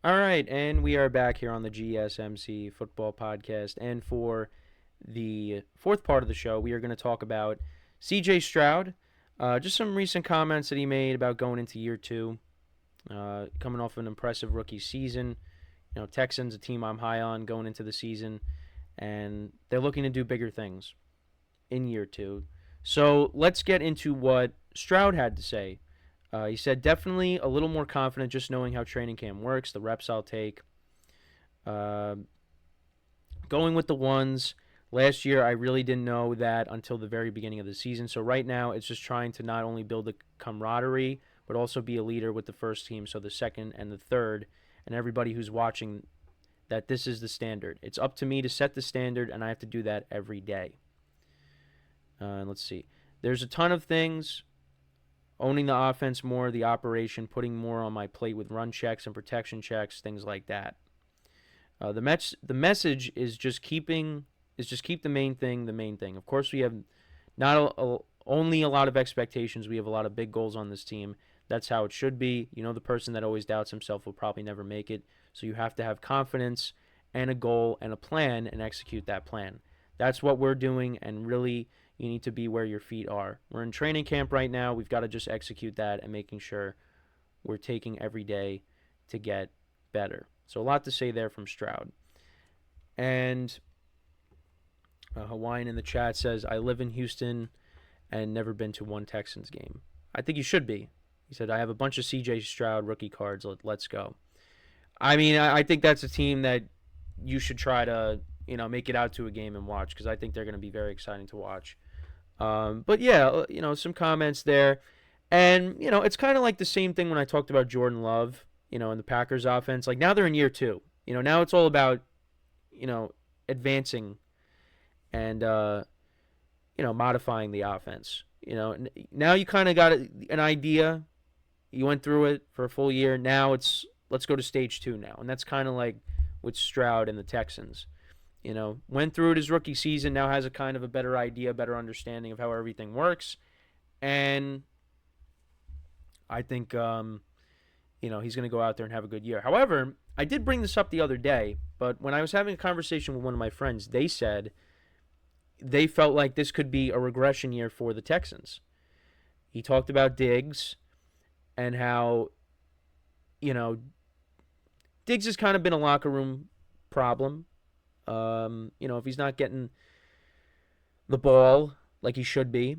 All right, and we are back here on the GSMC Football Podcast. And for the fourth part of the show, we are going to talk about C.J.Stroud. Just some recent comments that he made about going into year two, coming off an impressive rookie season. Texans, a team I'm high on going into the season, and they're looking to do bigger things in year two. So let's get into what Stroud had to say. He said, definitely a little more confident just knowing how training camp works, the reps I'll take. Going with the ones. Last year, I really didn't know that until the very beginning of the season. So right now, it's just trying to not only build a camaraderie, but also be a leader with the first team, so the second and the third, and everybody who's watching, that this is the standard. It's up to me to set the standard, and I have to do that every day. Let's see. There's a ton of things. Owning the offense more, the operation, putting more on my plate with run checks and protection checks, things like that. The message is just keep the main thing the main thing. Of course, we have not only a lot of expectations. We have a lot of big goals on this team. That's how it should be. The person that always doubts himself will probably never make it. So you have to have confidence and a goal and a plan and execute that plan. That's what we're doing, and really, you need to be where your feet are. We're in training camp right now. We've got to just execute that and making sure we're taking every day to get better. So a lot to say there from Stroud. And Hawaiian in the chat says, I live in Houston and never been to one Texans game. I think you should be. He said, I have a bunch of C.J. Stroud rookie cards. Let's go. I mean, I think that's a team that you should try to, make it out to a game and watch, because I think they're going to be very exciting to watch. But yeah, some comments there. And, it's kind of like the same thing when I talked about Jordan Love, in the Packers offense. Like, now they're in year two. Now it's all about, advancing and, modifying the offense. Now you kind of got an idea. You went through it for a full year. Now let's go to stage two now. And that's kind of like with Stroud and the Texans. Went through it his rookie season, now has a kind of a better idea, better understanding of how everything works. And I think, he's going to go out there and have a good year. However, I did bring this up the other day, but when I was having a conversation with one of my friends, they said they felt like this could be a regression year for the Texans. He talked about Diggs and how, Diggs has kind of been a locker room problem. If he's not getting the ball like he should be,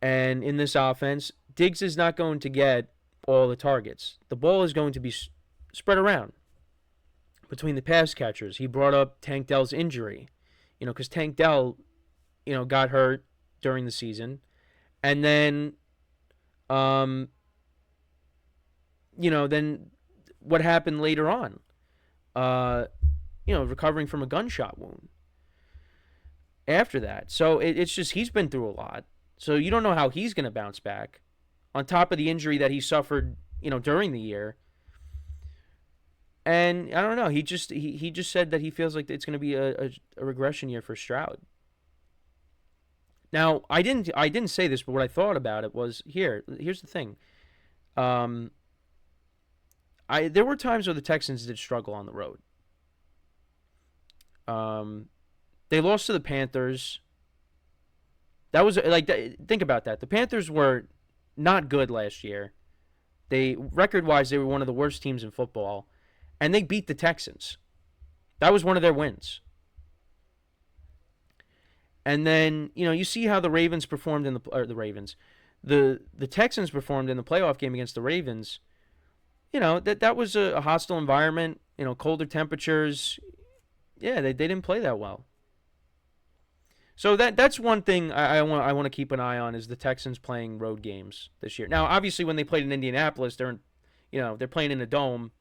and in this offense, Diggs is not going to get all the targets. The ball is going to be spread around between the pass catchers. He brought up Tank Dell's injury, because Tank Dell, got hurt during the season, and then, then what happened later on? Recovering from a gunshot wound after that. So it's just he's been through a lot. So you don't know how he's going to bounce back on top of the injury that he suffered, during the year. And I don't know. He just said that he feels like it's going to be a regression year for Stroud. Now, I didn't say this, but what I thought about it was here's the thing. There were times where the Texans did struggle on the road. They lost to the Panthers. That was think about that. The Panthers were not good last year. Record-wise, they were one of the worst teams in football, and they beat the Texans. That was one of their wins. And then, you see how the Ravens performed the Texans performed in the playoff game against the Ravens. That was a hostile environment, colder temperatures. Yeah, they didn't play that well. So that's one thing I want to keep an eye on, is the Texans playing road games this year. Now, obviously, when they played in Indianapolis, they're playing in a dome,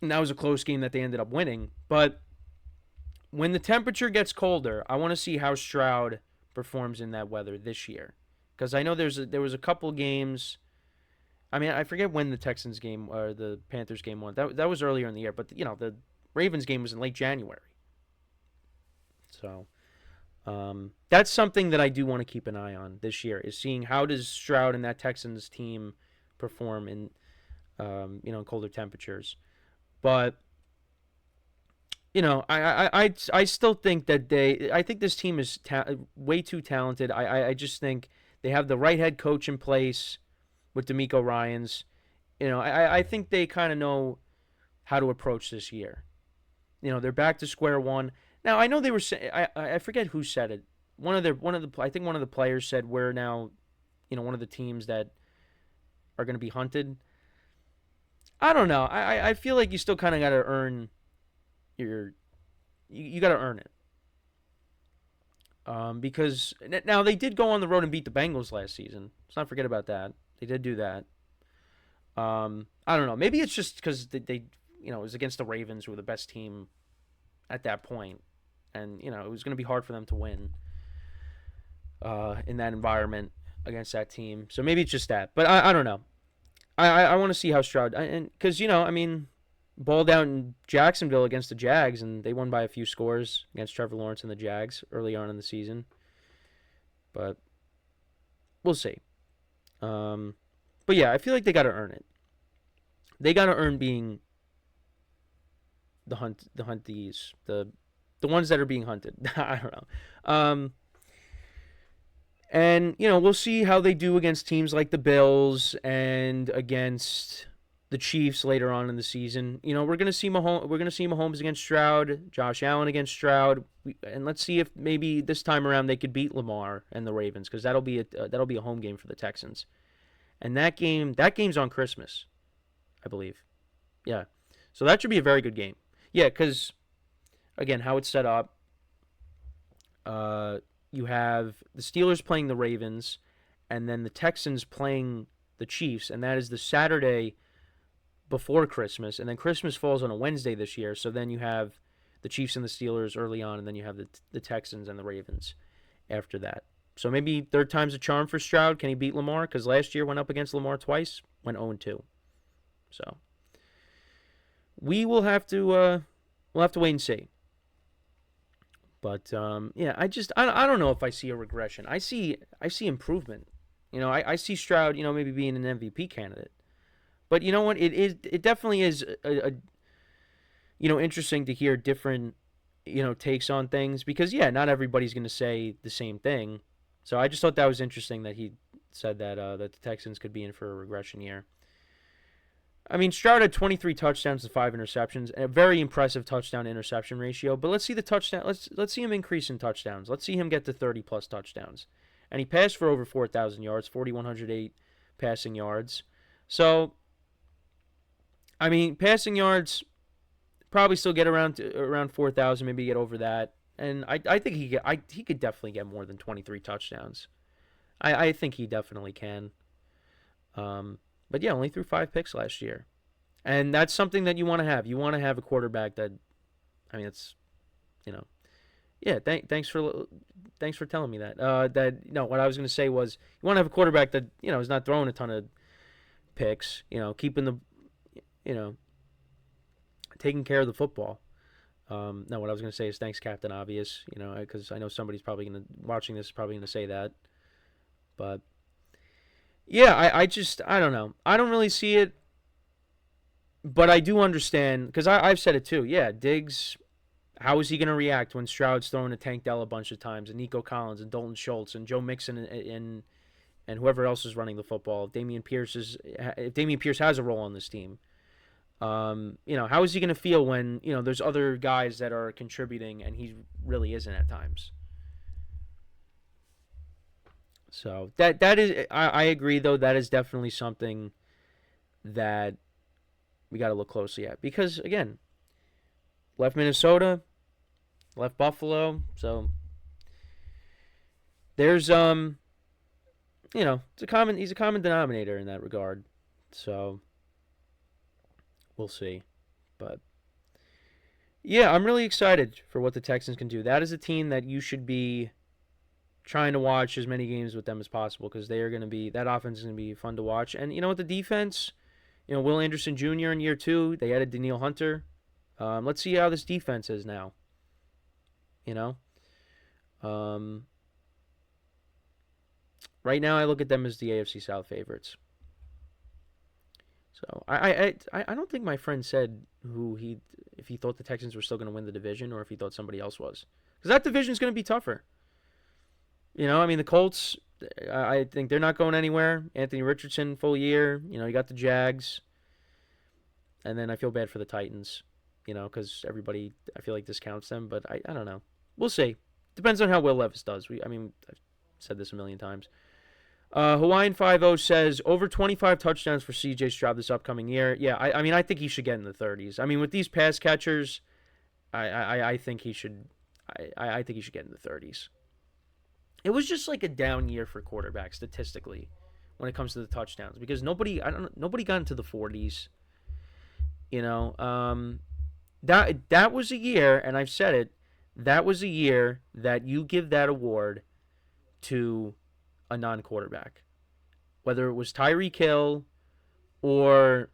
and that was a close game that they ended up winning. But when the temperature gets colder, I want to see how Stroud performs in that weather this year, because I know there was a couple games. I mean, I forget when the Texans game or the Panthers game won. That was earlier in the year, but the Ravens game was in late January. So that's something that I do want to keep an eye on this year, is seeing how does Stroud and that Texans team perform in colder temperatures. But I still think that I think this team is way too talented. I just think they have the right head coach in place with DeMeco Ryans. I think they kind of know how to approach this year. They're back to square one. Now I know they were saying I forget who said it. I think one of the players said we're now, one of the teams that are going to be hunted. I don't know. I feel like you still kind of got to earn you got to earn it. Because now they did go on the road and beat the Bengals last season. Let's not forget about that. They did do that. I don't know. Maybe it's just because they it was against the Ravens, who were the best team at that point, and it was going to be hard for them to win in that environment against that team. So maybe it's just that. But I don't know. I want to see how Stroud, and because balled out in Jacksonville against the Jags, and they won by a few scores against Trevor Lawrence and the Jags early on in the season. But we'll see. But yeah, I feel like they got to earn it. They got to earn being the hunties, the ones that are being hunted. I don't know. And we'll see how they do against teams like the Bills and against the Chiefs later on in the season. We're gonna see Mahomes against Stroud, Josh Allen against Stroud, and let's see if maybe this time around they could beat Lamar and the Ravens, because that'll be a home game for the Texans, and that game's on Christmas, I believe. Yeah, so that should be a very good game. Yeah, because again, how it's set up, you have the Steelers playing the Ravens, and then the Texans playing the Chiefs, and that is the Saturday before Christmas, and then Christmas falls on a Wednesday this year, so then you have the Chiefs and the Steelers early on, and then you have the Texans and the Ravens after that. So maybe third time's a charm for Stroud. Can he beat Lamar? Because last year went up against Lamar twice, went 0-2. So we will have to wait and see. But yeah, I don't know if I see a regression. I see improvement. I see Stroud, maybe being an MVP candidate. But you know what? It definitely is a interesting to hear different takes on things, because yeah, not everybody's going to say the same thing. So I just thought that was interesting that he said that the Texans could be in for a regression year. I mean, Stroud had 23 touchdowns to 5 interceptions, and a very impressive touchdown-interception ratio. But let's see the touchdown. Let's see him increase in touchdowns. Let's see him get to 30-plus touchdowns. And he passed for over 4,000 yards, 4,108 passing yards. So, I mean, passing yards probably still get around 4,000, maybe get over that. And I think he could definitely get more than 23 touchdowns. I think he definitely can. But yeah, only threw 5 picks last year. And that's something that you want to have. You want to have a quarterback that, I mean, it's, yeah, thanks for telling me that. What I was going to say was, you want to have a quarterback that, is not throwing a ton of picks, keeping the, taking care of the football. No, what I was going to say is thanks, Captain Obvious, because I know somebody's probably watching this is probably going to say that. But yeah, I don't know. I don't really see it, but I do understand, because I've said it too. Yeah, Diggs, how is he going to react when Stroud's throwing to Tank Dell a bunch of times, and Nico Collins, and Dalton Schultz, and Joe Mixon, and whoever else is running the football? If Dameon Pierce has a role on this team, how is he going to feel when, there's other guys that are contributing, and he really isn't at times? So that is, I agree, though, that is definitely something that we got to look closely at, because again, left Minnesota, left Buffalo, so there's he's a common denominator in that regard. So we'll see, but yeah, I'm really excited for what the Texans can do. That is a team that you should be trying to watch as many games with them as possible, because they are going to be, that offense is going to be fun to watch. And with the defense, Will Anderson Jr. in year 2, they added Danielle Hunter. Let's see how this defense is now. Right now I look at them as the AFC South favorites. So I don't think my friend said if he thought the Texans were still going to win the division or if he thought somebody else was, because that division is going to be tougher. I mean the Colts. I think they're not going anywhere. Anthony Richardson full year. You got the Jags, and then I feel bad for the Titans. Because everybody I feel like discounts them, but I don't know. We'll see. Depends on how Will Levis does. I've said this a million times. Hawaiian 50 says over 25 touchdowns for C.J. Stroud this upcoming year. Yeah, I mean I think he should get in the 30s. I mean with these pass catchers, I think he should. I think he should get in the 30s. It was just like a down year for quarterbacks statistically, when it comes to the touchdowns, because nobody got into the 40s. That was a year, and I've said it. That was a year that you give that award to a non-quarterback, whether it was Tyreek Hill or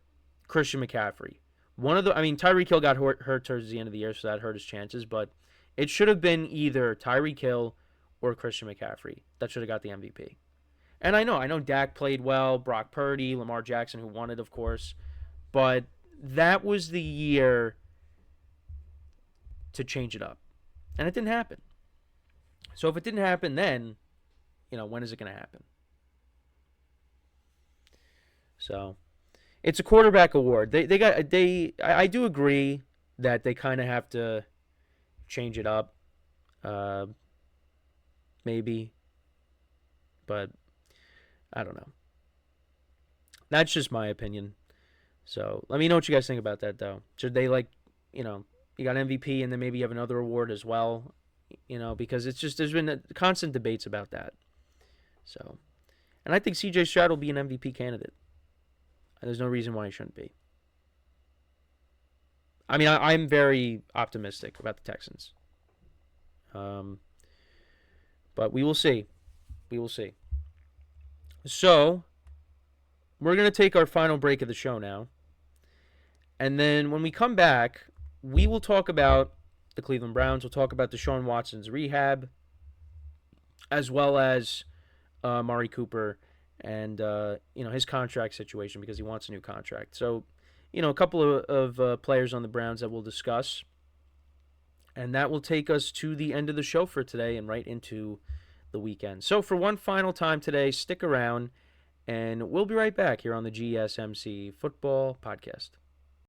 Christian McCaffrey. Tyreek Hill got hurt towards the end of the year, so that hurt his chances. But it should have been either Tyreek Hill or Christian McCaffrey that should have got the MVP. And I know Dak played well, Brock Purdy, Lamar Jackson, who won it, of course. But that was the year to change it up. And it didn't happen. So if it didn't happen then, when is it going to happen? So it's a quarterback award. I do agree that they kind of have to change it up. Maybe. But I don't know. That's just my opinion. So let me know what you guys think about that, though. Should they, you got MVP and then maybe you have another award as well, because it's just, there's been constant debates about that. So, and I think C.J. Stroud will be an MVP candidate. And there's no reason why he shouldn't be. I mean, I'm very optimistic about the Texans. But we will see. We will see. So, we're going to take our final break of the show now. And then when we come back, we will talk about the Cleveland Browns. We'll talk about Deshaun Watson's rehab, as well as Amari Cooper and his contract situation, because he wants a new contract. So, a couple of players on the Browns that we'll discuss. And that will take us to the end of the show for today and right into the weekend. So for one final time today, stick around, and we'll be right back here on the GSMC Football Podcast.